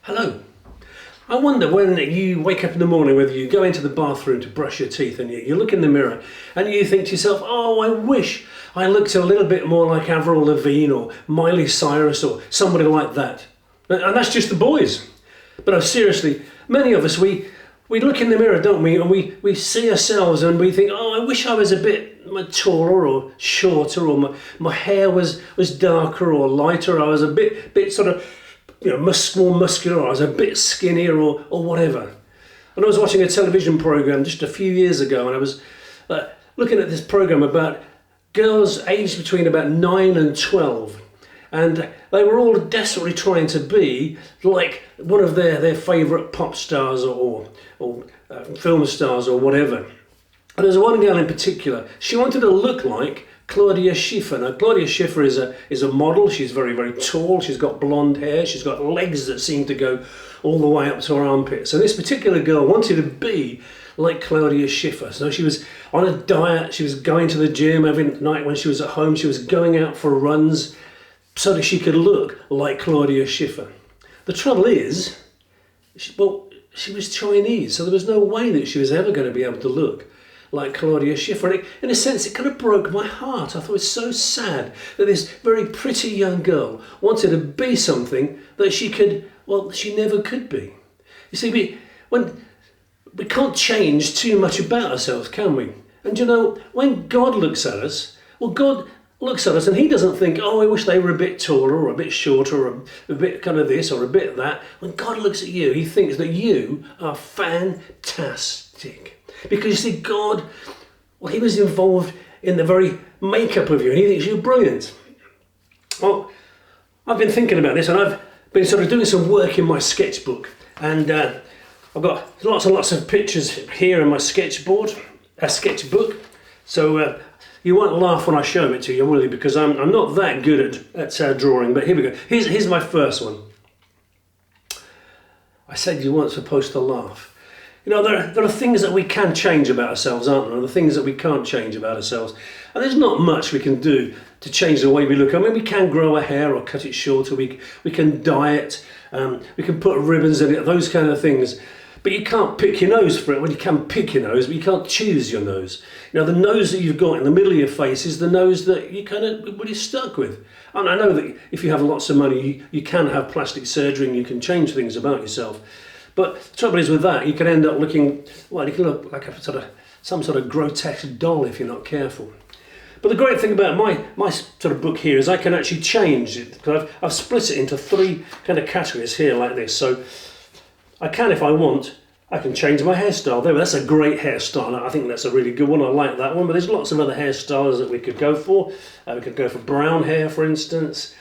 Hello. I wonder when you wake up in the morning, whether you go into the bathroom to brush your teeth and you look in the mirror and you think to yourself, oh, I wish I looked a little bit more like Avril Lavigne or Miley Cyrus or somebody like that. And that's just the boys. But no, seriously, many of us, we look in the mirror, don't we, and we see ourselves and we think, oh, I wish I was a bit taller or shorter, or my hair was darker or lighter, I was a bit sort of, more muscular, or I was a bit skinnier or whatever. And I was watching a television program just a few years ago, and I was looking at this program about girls aged between about 9 and 12. And they were all desperately trying to be like one of their favourite pop stars or film stars or whatever. And there's one girl in particular, she wanted to look like Claudia Schiffer. Now, Claudia Schiffer is a model. She's very, very tall. She's got blonde hair. She's got legs that seem to go all the way up to her armpits. And this particular girl wanted to be like Claudia Schiffer. So she was on a diet. She was going to the gym every night when she was at home. She was going out for runs so that she could look like Claudia Schiffer. The trouble is, she was Chinese, so there was no way that she was ever going to be able to look like Claudia Schiffer. And in a sense, it kind of broke my heart. I thought it was so sad that this very pretty young girl wanted to be something that she never could be. You see, we can't change too much about ourselves, can we? And when God looks at us, God looks at us and he doesn't think, oh, I wish they were a bit taller or a bit shorter or a bit kind of this or a bit that. When God looks at you, he thinks that you are fantastic. Because you see, God, he was involved in the very makeup of you, and he thinks you're brilliant. Well, I've been thinking about this, and I've been sort of doing some work in my sketchbook, and I've got lots and lots of pictures here in my sketchbook. So you won't laugh when I show it to you, really, because I'm not that good at drawing. But here we go. Here's my first one. I said you weren't supposed to laugh. There are things that we can change about ourselves, aren't there? And the things that we can't change about ourselves. And there's not much we can do to change the way we look. I mean, we can grow a hair or cut it shorter. We can diet. We can put ribbons in it, those kind of things. But you can't pick your nose for it. Well, you can pick your nose, but you can't choose your nose. The nose that you've got in the middle of your face is the nose that you kind of really stuck with. And I know that if you have lots of money, you can have plastic surgery and you can change things about yourself. But the trouble is with that, you can end up looking, you can look like some sort of grotesque doll if you're not careful. But the great thing about my sort of book here is I can actually change it, because I've split it into 3 kind of categories here like this. So I can, if I want, I can change my hairstyle. That's a great hairstyle. I think that's a really good one. I like that one. But there's lots of other hairstyles that we could go for. We could go for brown hair, for instance.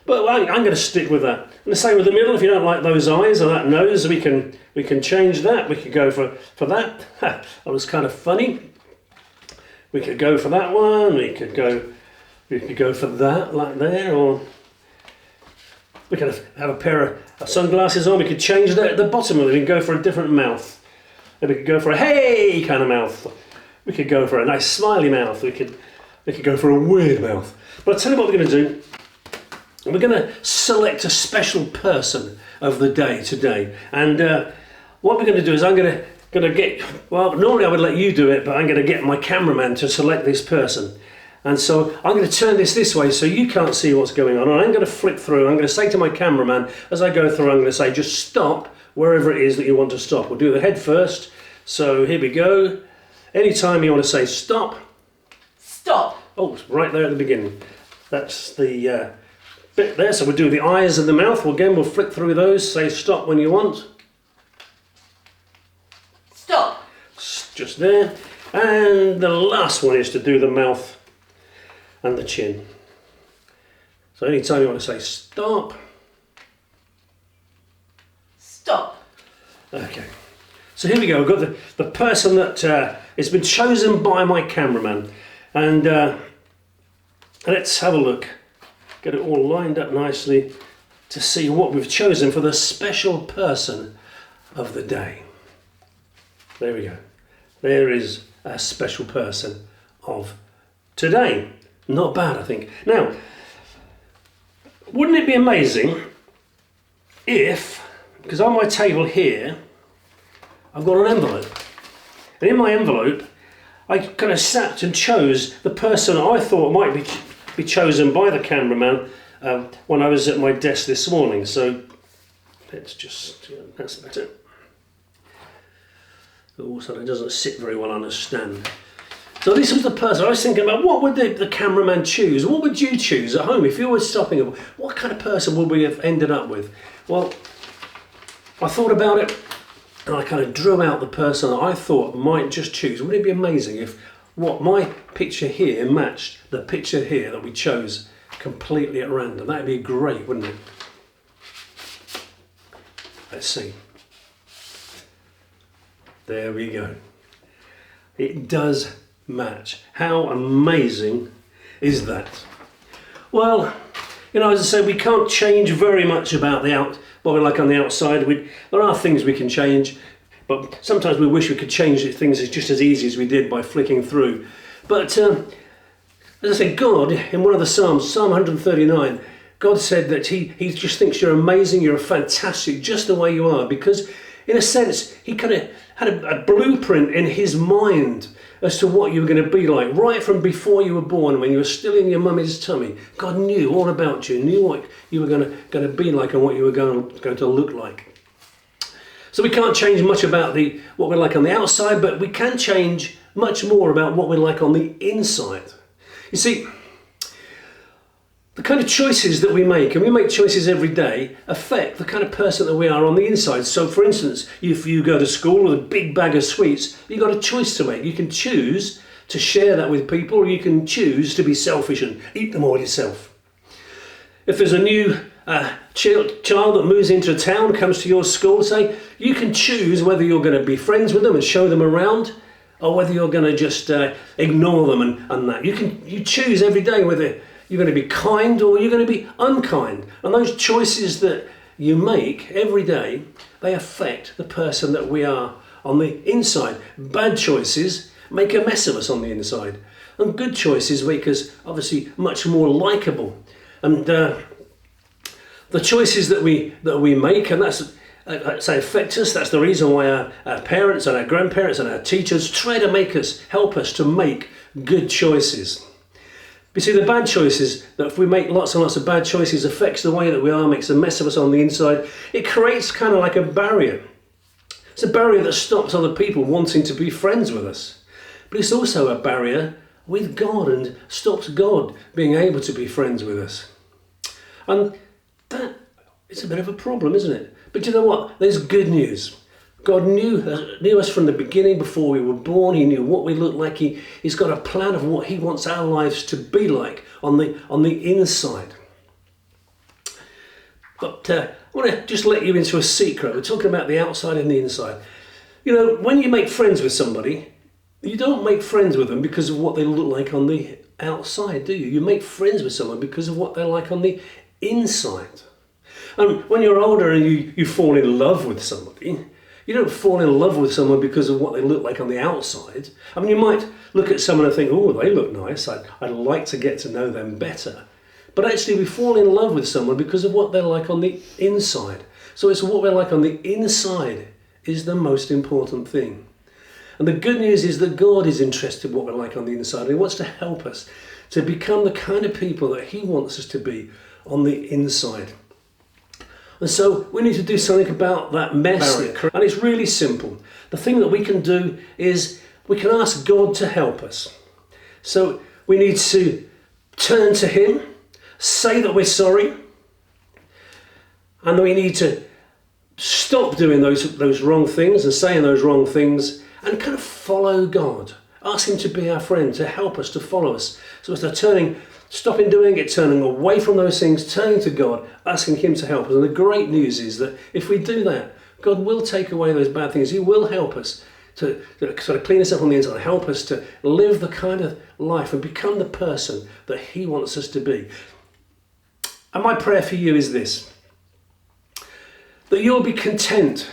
But I'm going to stick with that. And the same with the middle. If you don't like those eyes or that nose, we can change that. We could go for that. That was kind of funny. We could go for that one. We could go for that, like there, or we could have a pair of sunglasses on. We could change that at the bottom of it. We could go for a different mouth. Then we could go for a hey kind of mouth. We could go for a nice smiley mouth. We could go for a weird mouth. But I'll tell you what we're going to do. We're going to select a special person of the day today. And what we're going to do is I'm going to get, normally I would let you do it, but I'm going to get my cameraman to select this person. And so I'm going to turn this way so you can't see what's going on. And I'm going to flip through. I'm going to say to my cameraman, as I go through, I'm going to say, just stop wherever it is that you want to stop. We'll do the head first. So here we go. Anytime you want to say stop. Stop. Oh, it's right there at the beginning. That's the bit there. So we'll do the eyes and the mouth. We'll flick through those. Say stop when you want. Stop. Just there. And the last one is to do the mouth and the chin. So anytime you want to say stop. Stop. Okay. So here we go. We've got the person that has been chosen by my cameraman. And let's have a look. Get it all lined up nicely to see what we've chosen for the special person of the day. There we go. There is a special person of today. Not bad, I think. Now, wouldn't it be amazing because on my table here, I've got an envelope. And in my envelope, I kind of sat and chose the person I thought might be chosen by the cameraman when I was at my desk this morning. So let's just, that's better. Also, it doesn't sit very well on a stand. So this was the person I was thinking about. What would the cameraman choose? What would you choose at home if you were stopping? What kind of person would we have ended up with? Well, I thought about it and I kind of drew out the person that I thought might just choose. Wouldn't it be amazing if what my picture here matched the picture here that we chose completely at random? That'd be great, wouldn't it? Let's see. There we go. It does match. How amazing is that? Well, as I said, we can't change very much about what we're like on the outside. There are things we can change, but sometimes we wish we could change things just as easy as we did by flicking through. But as I said, God, in one of the Psalms, Psalm 139, God said that He just thinks you're amazing, you're fantastic just the way you are, because in a sense, He kind of had a blueprint in His mind as to what you were going to be like, right from before you were born, when you were still in your mummy's tummy. God knew all about you, knew what you were going to be like and what you were going to look like. So we can't change much about what we're like on the outside, but we can change much more about what we're like on the inside. You see, the kind of choices that we make, and we make choices every day, affect the kind of person that we are on the inside. So for instance, if you go to school with a big bag of sweets, you've got a choice to make. You can choose to share that with people, or you can choose to be selfish and eat them all yourself. If there's a new child that moves into a town, comes to your school, say, you can choose whether you're going to be friends with them and show them around, or whether you're going to just ignore them and that. You choose every day whether you're going to be kind or you're going to be unkind. And those choices that you make every day, they affect the person that we are on the inside. Bad choices make a mess of us on the inside. And good choices make us obviously much more likeable. And the choices that we make, and that's affect us. That's the reason why our parents and our grandparents and our teachers try to help us to make good choices. You see, the bad choices, that if we make lots and lots of bad choices, affects the way that we are, makes a mess of us on the inside. It creates kind of like a barrier. It's a barrier that stops other people wanting to be friends with us. But it's also a barrier with God and stops God being able to be friends with us. And that is a bit of a problem, isn't it? But you know what? There's good news. God knew us from the beginning, before we were born. He knew what we looked like. He's got a plan of what He wants our lives to be like on the inside. But I want to just let you into a secret. We're talking about the outside and the inside. When you make friends with somebody, you don't make friends with them because of what they look like on the outside, do you? You make friends with someone because of what they're like on the inside. And when you're older and you fall in love with somebody, you don't fall in love with someone because of what they look like on the outside. I mean, you might look at someone and think, oh, they look nice. I'd like to get to know them better. But actually, we fall in love with someone because of what they're like on the inside. So it's what we're like on the inside is the most important thing. And the good news is that God is interested in what we're like on the inside. He wants to help us to become the kind of people that He wants us to be on the inside. And so we need to do something about that mess. And it's really simple. The thing that we can do is we can ask God to help us. So we need to turn to Him, say that we're sorry, and we need to stop doing those wrong things and saying those wrong things and kind of follow God. Ask Him to be our friend, to help us, to follow us. So it's stopping doing it, turning away from those things, turning to God, asking Him to help us. And the great news is that if we do that, God will take away those bad things. He will help us to sort of clean us up on the inside, help us to live the kind of life and become the person that He wants us to be. And my prayer for you is this, that you'll be content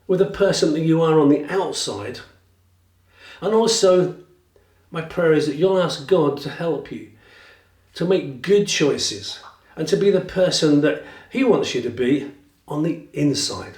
with the person that you are on the outside. And also, my prayer is that you'll ask God to help you to make good choices and to be the person that He wants you to be on the inside.